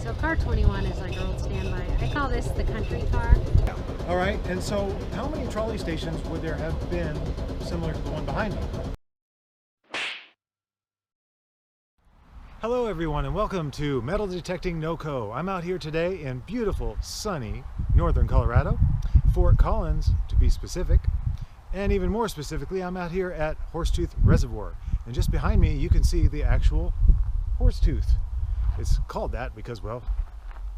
So car 21 is like our old standby. I call this the country car. All right, and so how many trolley stations would there have been similar to the one behind me? Hello everyone and welcome to Metal Detecting NoCo. I'm out here today in beautiful, sunny northern Colorado, Fort Collins to be specific. And even more specifically, I'm out here at Horsetooth Reservoir. And just behind me, you can see the actual Horsetooth. It's called that because, well,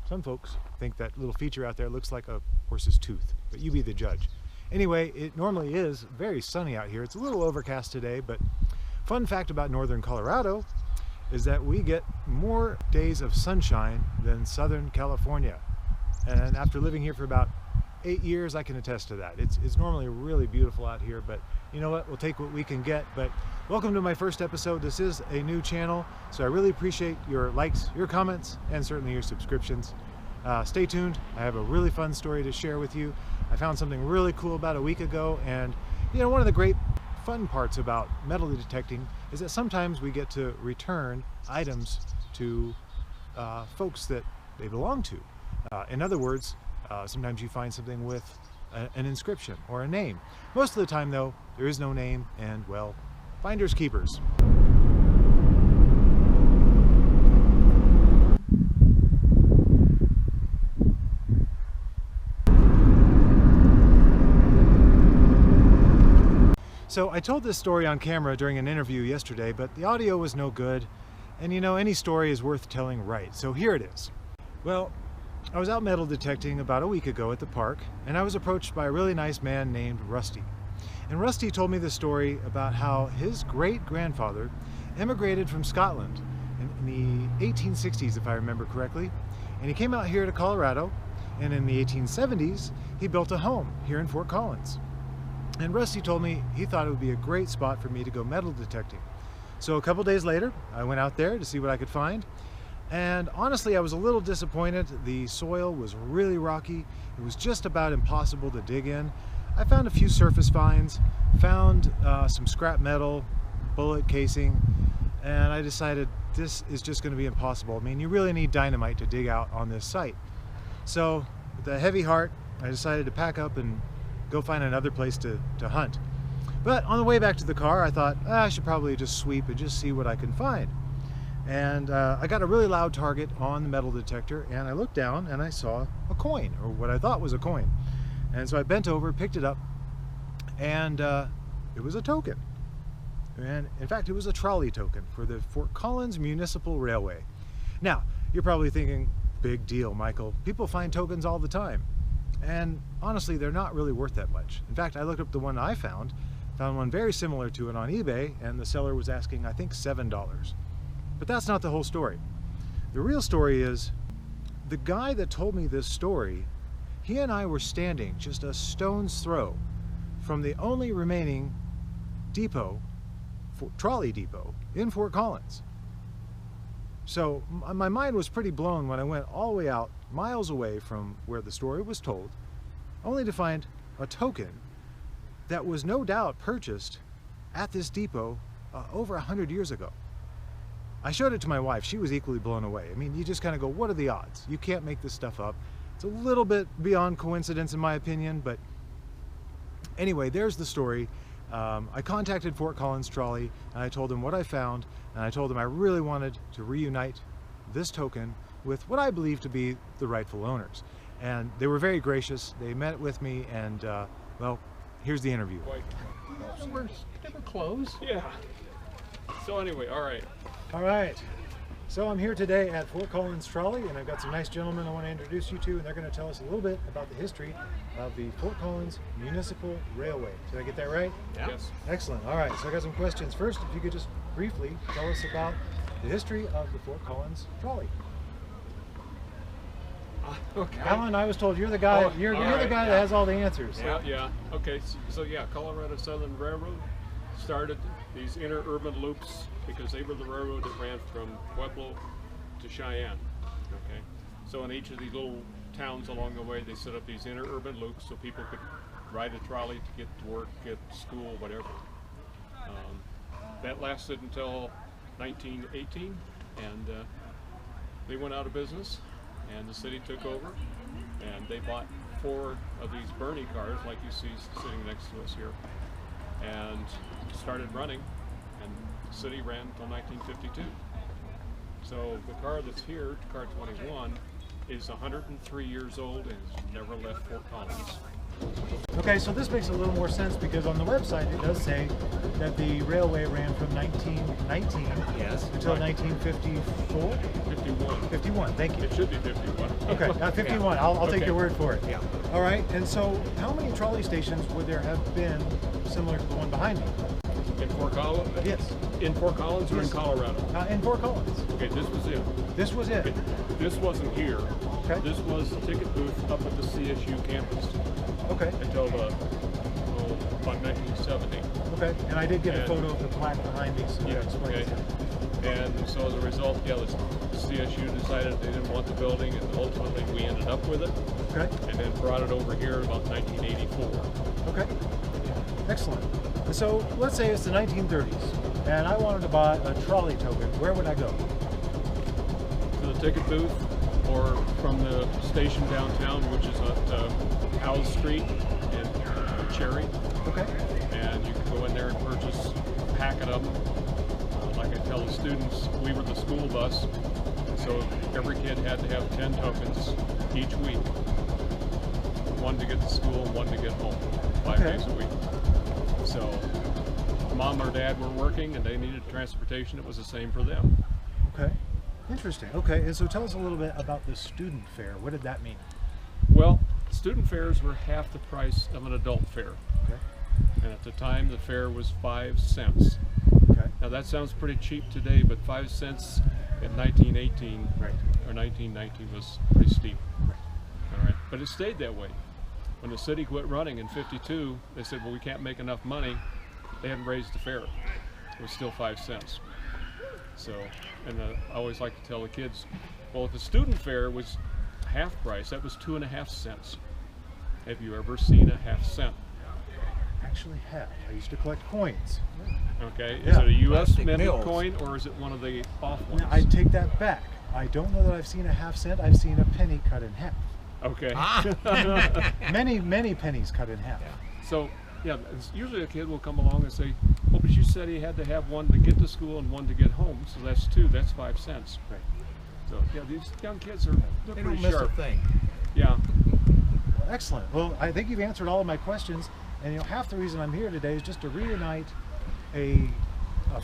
some folks think that little feature out there looks like a horse's tooth, but you be the judge. Anyway, it normally is very sunny out here. It's a little overcast today, but fun fact about northern Colorado is that we get more days of sunshine than Southern California. And after living here for about 8 years, I can attest to that. It's normally really beautiful out here, but you know what? We'll take what we can get. But welcome to my first episode. This is a new channel, so I really appreciate your likes, your comments, and certainly your subscriptions. Stay tuned. I have a really fun story to share with you. I found something really cool about a week ago, and you know, one of the great fun parts about metal detecting is that sometimes we get to return items to folks that they belong to. In other words, sometimes you find something with an inscription or a name. Most of the time though, there is no name, and well, finders keepers. So I told this story on camera during an interview yesterday, but the audio was no good. And you know, any story is worth telling right. So here it is. Well, I was out metal detecting about a week ago at the park, and I was approached by a really nice man named Rusty. And Rusty told me the story about how his great-grandfather emigrated from Scotland in the 1860s, if I remember correctly. And he came out here to Colorado, and in the 1870s, he built a home here in Fort Collins. And Rusty told me he thought it would be a great spot for me to go metal detecting. So a couple days later, I went out there to see what I could find. And honestly, I was a little disappointed. The soil was really rocky. It was just about impossible to dig in. I found a few surface finds, found some scrap metal, bullet casing, and I decided this is just going to be impossible. I mean, you really need dynamite to dig out on this site. So with a heavy heart, I decided to pack up and go find another place to hunt. But on the way back to the car, I thought, I should probably just sweep and just see what I can find. And I got a really loud target on the metal detector, and I looked down and I saw a coin, or what I thought was a coin. And so I bent over, picked it up, and it was a token. And in fact, it was a trolley token for the Fort Collins Municipal Railway. Now, you're probably thinking, big deal, Michael. People find tokens all the time. And honestly, they're not really worth that much. In fact, I looked up the one I found one very similar to it on eBay, and the seller was asking, I think, $7. But that's not the whole story. The real story is, the guy that told me this story, he and I were standing just a stone's throw from the only remaining depot, trolley depot, in Fort Collins. So my mind was pretty blown when I went all the way out, miles away from where the story was told, only to find a token that was no doubt purchased at this depot over 100 years ago. I showed it to my wife. She was equally blown away. I mean, you just kind of go, what are the odds? You can't make this stuff up. It's a little bit beyond coincidence in my opinion, but anyway, there's the story. I contacted Fort Collins Trolley, and I told them what I found, and I told them I really wanted to reunite this token with what I believe to be the rightful owners. And they were very gracious. They met with me, and well, here's the interview. They were close. Yeah. So anyway, all right. All right. So I'm here today at Fort Collins Trolley, and I've got some nice gentlemen I want to introduce you to, and they're going to tell us a little bit about the history of the Fort Collins Municipal Railway. Did I get that right? Yeah. Yes. Excellent. All right. So I got some questions. First, if you could just briefly tell us about the history of the Fort Collins Trolley. Okay. Alan, I was told you're the guy. You're the guy that has all the answers. Yeah. Okay. So yeah, Colorado Southern Railroad started these inner urban loops because they were the railroad that ran from Pueblo to Cheyenne. Okay. So in each of these little towns along the way, they set up these inner urban loops so people could ride a trolley to get to work, get to school, whatever. That lasted until 1918, and they went out of business. and the city took over, and they bought 4 of these Bernie cars, like you see sitting next to us here, and started running, and the city ran until 1952. So the car that's here, car 21, is 103 years old and has never left Fort Collins. Okay, so this makes a little more sense because on the website it does say that the railway ran from 1919 until 1954? 51. 51, thank you. It should be 51. Okay, 51. I'll take Okay. your word for it. Yeah. All right, and so how many trolley stations would there have been similar to the one behind me? In Fort Collins? Yes. In Fort Collins or Yes. in Colorado? In Fort Collins. Okay, this was it. This was it. Okay, this wasn't here. Okay. This was the ticket booth up at the CSU campus Okay. until about 1970. Okay. And I did get a And- photo of the plaque behind me, so that Yeah, explains okay. it. And so as a result, yeah, the CSU decided they didn't want the building, and ultimately we ended up with it, Okay. and then brought it over here in about 1984. Okay. Excellent. So let's say it's the 1930s, and I wanted to buy a trolley token. Where would I go? To the ticket booth, or from the station downtown, which is at Howes Street in Cherry, Okay. and you can go in there and purchase a packet of them. Like I tell the students, we were the school bus, so every kid had to have 10 tokens each week. One to get to school, one to get home, 5 Okay. days a week. So mom or dad were working and they needed transportation, it was the same for them. Okay. Interesting. Okay. And so tell us a little bit about the student fare. What did that mean? Well, student fares were half the price of an adult fare. Okay. And at the time the fare was 5 cents. Okay. Now that sounds pretty cheap today, but 5 cents in 1918 Right. or 1919 was pretty steep. Right. All right, but it stayed that way. When the city quit running in '52, they said, well, we can't make enough money. They hadn't raised the fare. It was still 5 cents. So, and I always like to tell the kids, well, if the student fare was half price, that was 2.5 cents. Have you ever seen a half cent? Actually have. I used to collect coins. Okay, is Yeah. it a U.S. Plastic minted bills. coin or is it one of the off ones? Now, I take that back. I don't know that I've seen a half cent. I've seen a penny cut in half. Okay. Many pennies cut in half. So, yeah, usually a kid will come along and say, well, but you said he had to have one to get to school and one to get home, so that's 2, that's 5 cents. Right. So, yeah, these young kids are they're They pretty don't miss a sharp. thing. Yeah. Well, excellent. Well, I think you've answered all of my questions, and half the reason I'm here today is just to reunite a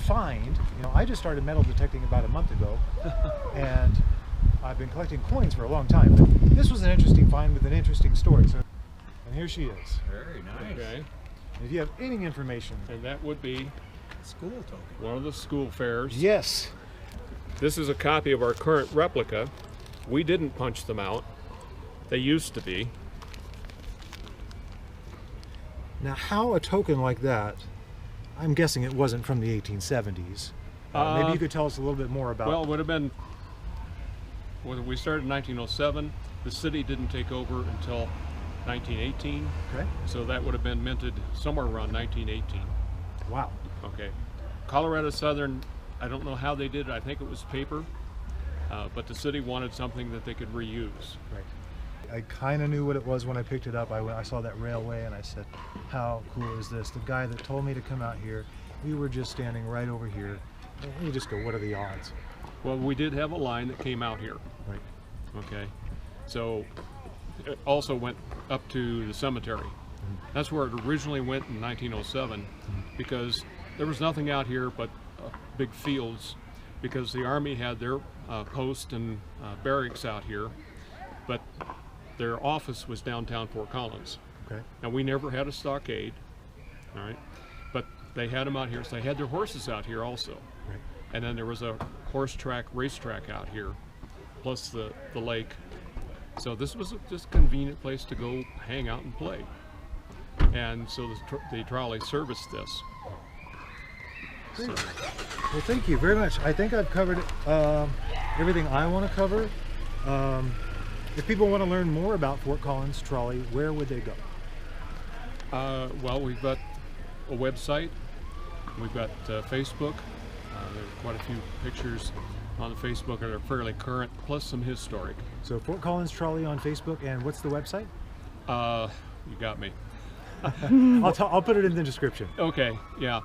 find. I just started metal detecting about a month ago, and I've been collecting coins for a long time. But this was an interesting find with an interesting story. So, and here she is. Very nice. Okay. If you have any information, And that would be School token. one of the school fairs. yes. This is a copy of our current replica. We didn't punch them out. They used to be. Now, how a token like that? I'm guessing it wasn't from the 1870s. Maybe you could tell us a little bit more about. Well, it would have been, when we started in 1907, the city didn't take over until 1918. Okay. So that would have been minted somewhere around 1918. Wow. Okay. Colorado Southern, I don't know how they did it. I think it was paper, but the city wanted something that they could reuse. Right. I kind of knew what it was when I picked it up. I saw that railway and I said, how cool is this? The guy that told me to come out here, we were just standing right over here. And you just go, what are the odds? Well, we did have a line that came out here. Right. Okay. So it also went up to the cemetery. That's where it originally went in 1907 because there was nothing out here but big fields because the Army had their post and barracks out here, but their office was downtown Fort Collins. Okay. Now, we never had a stockade, all right, but they had them out here, so they had their horses out here also. Right. And then there was a horse track, racetrack out here, plus the lake. So this was just a convenient place to go hang out and play. And so the trolley serviced this. Great. Well, thank you very much. I think I've covered everything I want to cover. If people want to learn more about Fort Collins Trolley, where would they go? Well, we've got a website, we've got Facebook, there are quite a few pictures on Facebook are fairly current, plus some historic. So Fort Collins Trolley on Facebook, and what's the website? You got me. I'll put it in the description. Okay, yeah.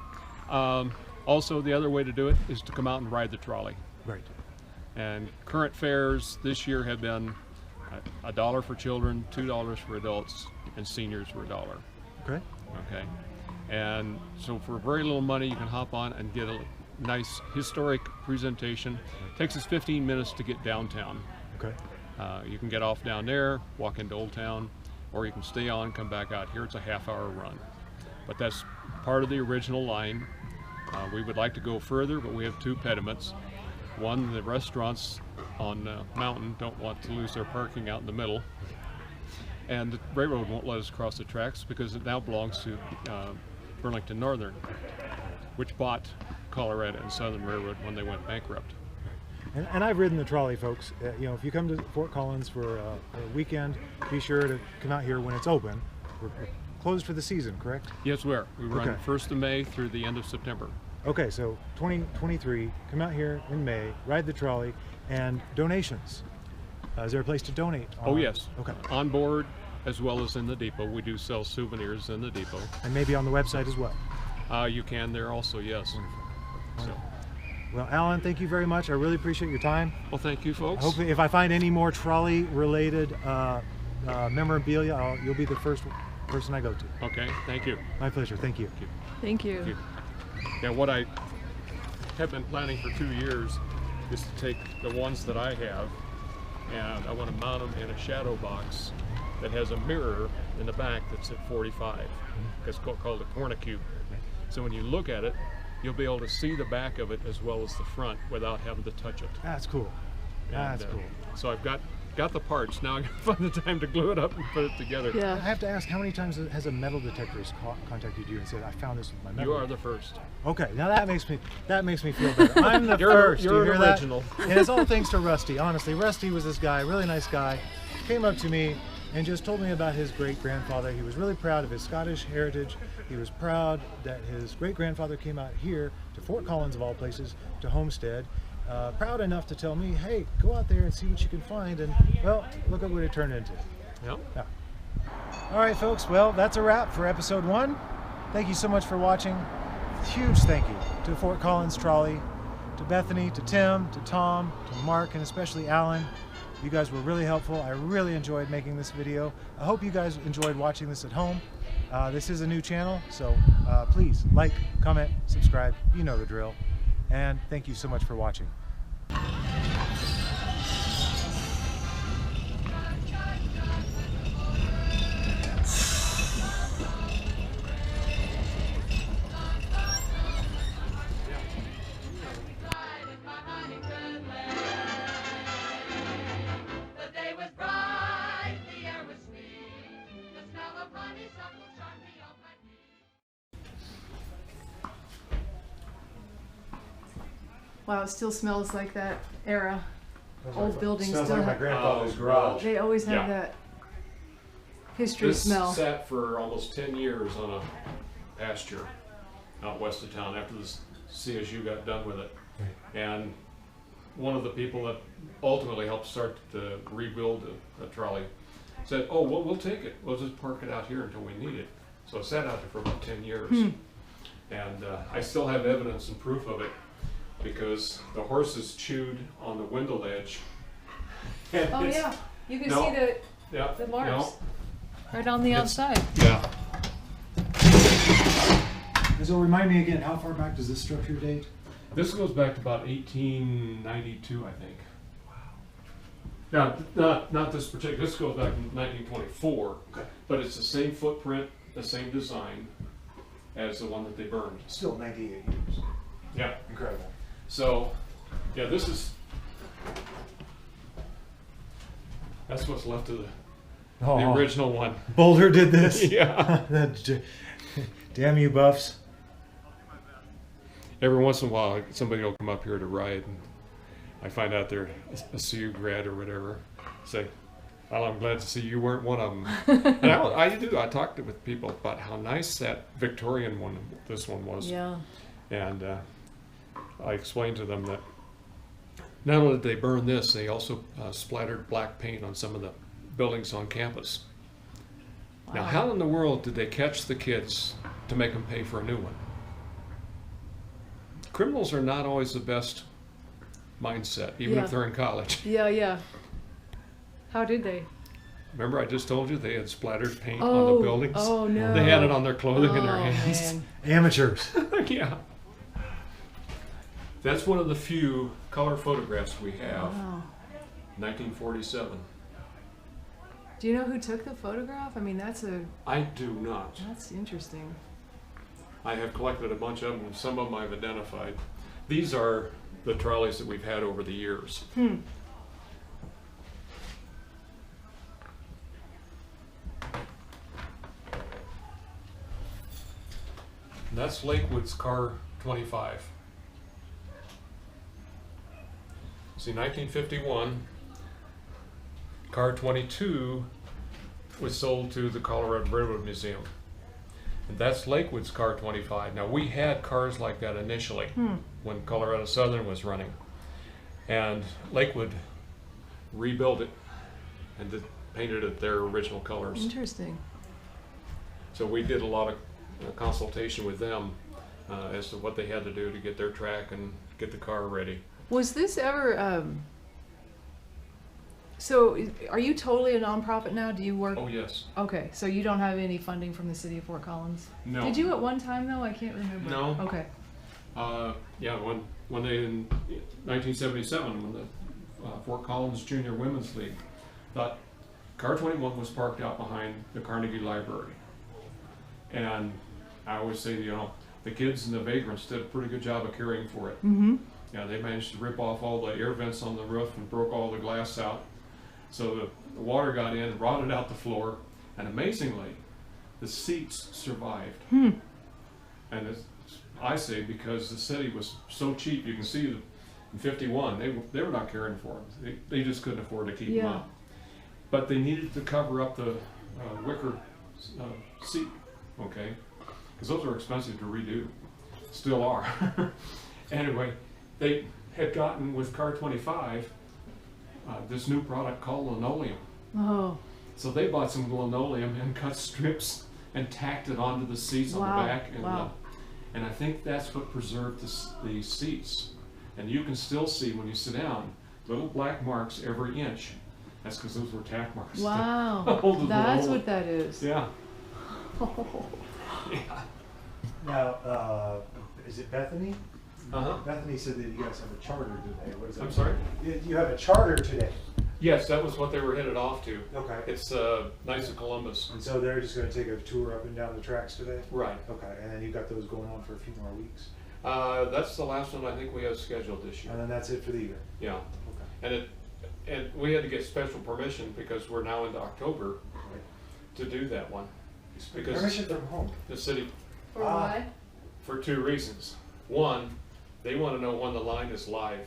Also, the other way to do it is to come out and ride the trolley. Right. And current fares this year have been $1 for children, $2 for adults, and seniors for $1. Okay. Okay. And so for very little money, you can hop on and get a nice historic presentation. Takes us 15 minutes to get downtown. Okay. You can get off down there, walk into Old Town, or you can stay on, come back out here. It's a half-hour run. But that's part of the original line. We would like to go further, but we have two impediments. One, the restaurants on Mountain don't want to lose their parking out in the middle. And the railroad won't let us cross the tracks because it now belongs to Burlington Northern, which bought Colorado and Southern Railroad when they went bankrupt. And I've ridden the trolley, folks. You know, if you come to Fort Collins for a weekend, be sure to come out here when it's open. We're closed for the season, correct? Yes, we are. We run Okay. 1st of May through the end of September. Okay, so 2023, come out here in May, ride the trolley, and donations. Is there a place to donate? Oh, yes. Okay. On board as well as in the depot. We do sell souvenirs in the depot. And maybe on the website as well. You can there also, yes. So, Well, Alan, thank you very much. I really appreciate your time. well, thank you, folks. Hopefully, if I find any more trolley-related memorabilia, you'll be the first person I go to. Okay, thank you. My pleasure. Thank you. Thank you. Thank you. Yeah, what I have been planning for 2 years is to take the ones that I have and I want to mount them in a shadow box that has a mirror in the back that's at 45. It's called a cornicube. So when you look at it, you'll be able to see the back of it as well as the front without having to touch it. That's cool. That's And, cool. So I've got the parts. Now I gotta find the time to glue it up and put it together. I Yeah. have to ask, how many times has a metal detectorist contacted you and said, "I found this with my metal"? You are the first. Okay, now that makes me feel better. I'm the You're- first. you're you an hear that? original. And it's all thanks to Rusty. Honestly, Rusty was this guy, really nice guy, came up to me and just told me about his great-grandfather. He was really proud of his Scottish heritage. He was proud that his great-grandfather came out here to Fort Collins, of all places, to homestead. Proud enough to tell me, hey, go out there and see what you can find. And, well, look at what it turned into. Yep. Yeah. All right, folks. Well, that's a wrap for episode 1. Thank you so much for watching. Huge thank you to Fort Collins Trolley, to Bethany, to Tim, to Tom, to Mark, and especially Alan. You guys were really helpful. I really enjoyed making this video. I hope you guys enjoyed watching this at home. This is a new channel, so please like, comment, subscribe. You know the drill. And thank you so much for watching. Wow, it still smells like that era. Old buildings Smells still like my have. grandfather's garage. They always have Yeah. that history This smell. sat for almost 10 years on a pasture out west of town after the CSU got done with it. And one of the people that ultimately helped start to rebuild the trolley said, oh, well, we'll take it. We'll just park it out here until we need it. So it sat out there for about 10 years. And I still have evidence and proof of it because the horses chewed on the window ledge. And Oh it's- yeah, you can No. see Yeah, the marks no, right on the It's- outside. yeah. So remind me again, how far back does this structure date? This goes back to about 1892, I think. Wow. Now, not this particular. This goes back to 1924. Okay. But it's the same footprint, the same design as the one that they burned. Still 98 years. Yeah. Incredible. So, yeah, this is. That's what's left of the original one. Boulder did this. Yeah. Damn you, Buffs. Every once in a while, somebody will come up here to ride, and I find out they're a CU grad or whatever. Say, well, I'm glad to see you weren't one of them. And I do. I talked with people about how nice that Victorian one, this one was. Yeah. And I explained to them that Not only did they burn this, they also splattered black paint on some of the buildings on campus. Now, Wow. how in the world did they catch the kids to make them pay for a new one? Criminals are not always the best mindset, even Yeah. if they're in college. Yeah, yeah. How did they? Remember I just told you they had splattered paint on Oh, the buildings? oh no. They had it on their clothing and their Oh, hands. man. Amateurs. Yeah. That's one of the few color photographs we have. Wow. 1947. Do you know who took the photograph? I mean, that's not. that's interesting. I have collected a bunch of them. Some of them I've identified. These are the trolleys that we've had over the years. Hmm. And that's Lakewood's car 25. See, 1951, car 22 was sold to the Colorado Railroad Museum. And that's Lakewood's car 25. Now, we had cars like that initially when Colorado Southern was running. And Lakewood rebuilt it and painted it their original colors. Interesting. So we did a lot of consultation with them as to what they had to do to get their track and get the car ready. Was this ever, so are you totally a nonprofit now? Do you work? Oh, yes. Okay, so you don't have any funding from the city of Fort Collins? No. Did you at one time though? I can't remember. No. Okay. Yeah, when they, in 1977, when the Fort Collins Junior Women's League thought car 21 was parked out behind the Carnegie Library. And I always say, you know, the kids and the vagrants did a pretty good job of caring for it. Mm-hmm. Yeah, they managed to rip off all the air vents on the roof and broke all the glass out. So the water got in, rotted out the floor, and amazingly, the seats survived. Hmm. And I say because the city was so cheap, you can see in 51, they were not caring for them. They just couldn't afford to keep them Yeah. up. But they needed to cover up the wicker seat, okay? Because those are expensive to redo, still are. Anyway, they had gotten with car 25 this new product called linoleum. Oh. So they bought some linoleum and cut strips and tacked it onto the seats on Wow. the back. And, Wow. and I think that's what preserved the seats. And you can still see when you sit down, little black marks every inch. That's because those were tack marks. Wow. Hold the That's linoleum. what that is. Yeah. Yeah. Now, is it Bethany? Uh-huh. Bethany said that you guys have a charter today. What is that? I'm sorry? You have a charter today. Yes, that was what they were headed off to. Okay. It's Knights of Columbus. And so they're just going to take a tour up and down the tracks today? Right. Okay, and then you've got those going on for a few more weeks? That's the last one I think we have scheduled this year. And then that's it for the year? Yeah. Okay. And we had to get special permission because we're now into October Right. to do that one. Because Permission from home? the city, For Ah. why? for two reasons. One, they want to know when the line is live.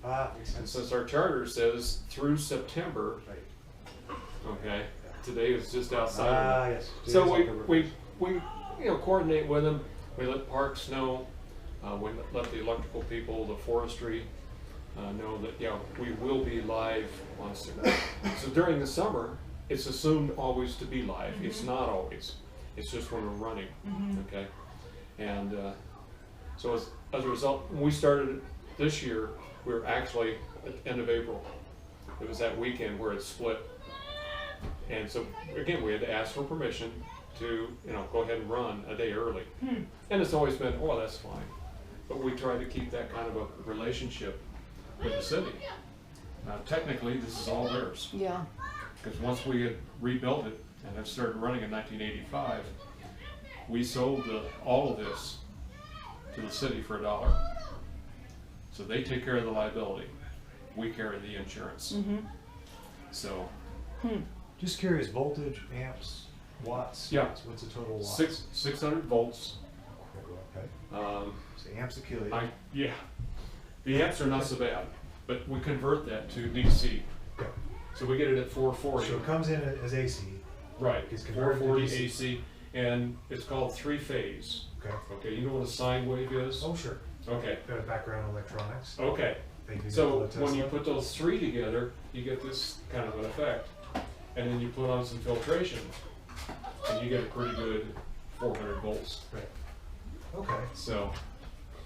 Makes And sense. since our charter says through September, Right. okay, today is just outside of it. Yes. So Today's October we first. coordinate with them. We let parks know. We let the electrical people, the forestry, know that we will be live on September. So during the summer, it's assumed always to be live. Mm-hmm. It's not always. It's just when we're running. Mm-hmm. Okay, and so as a result, when we started this year, we were actually at the end of April. It was that weekend where it split. And so again, we had to ask for permission to go ahead and run a day early. And it's always been, oh, that's fine. But we try to keep that kind of a relationship with the city. Now, technically, this is all theirs. Yeah. Because once we had rebuilt it and it started running in 1985, we sold all of this to the city for $1. So they take care of the liability. We carry the insurance. Mm-hmm. So Just curious, voltage, amps, watts? Yeah. What's the total watts? 600 volts. Okay. So amps a kill you. The amps are not so bad, but we convert that to DC. Okay. So we get it at 440. So it comes in as AC. Right, It's converted to 440 DC. AC, and it's called three-phase. Okay. Okay, you know what a sine wave is? Oh, sure. Okay, Got a background in electronics. okay. They can get So the when you Tesla. put those three together, you get this kind of an effect. And then you put on some filtration, and you get a pretty good 400 volts. Right. Okay. So,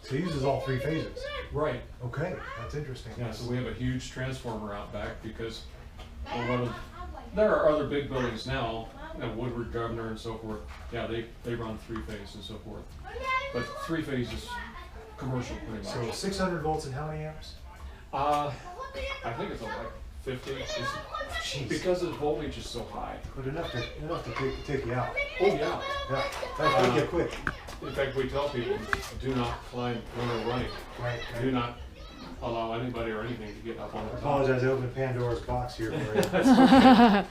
So he uses all three phases. right. Okay, that's interesting. Yeah, so we have a huge transformer out back because there are other big buildings now, Woodward Governor and so forth. Yeah, they run 3-phase and so forth. But 3-phase is commercial pretty much. So 600 volts and how many amps? I think it's like 50. Jeez. Because the voltage is so high. But enough to take you out. Oh yeah. Yeah, that'll take you quick. In fact, we tell people, do not climb when we're running. Right. Do not allow anybody or anything to get up on the I top. apologize, I opened Pandora's box here for you. That's okay.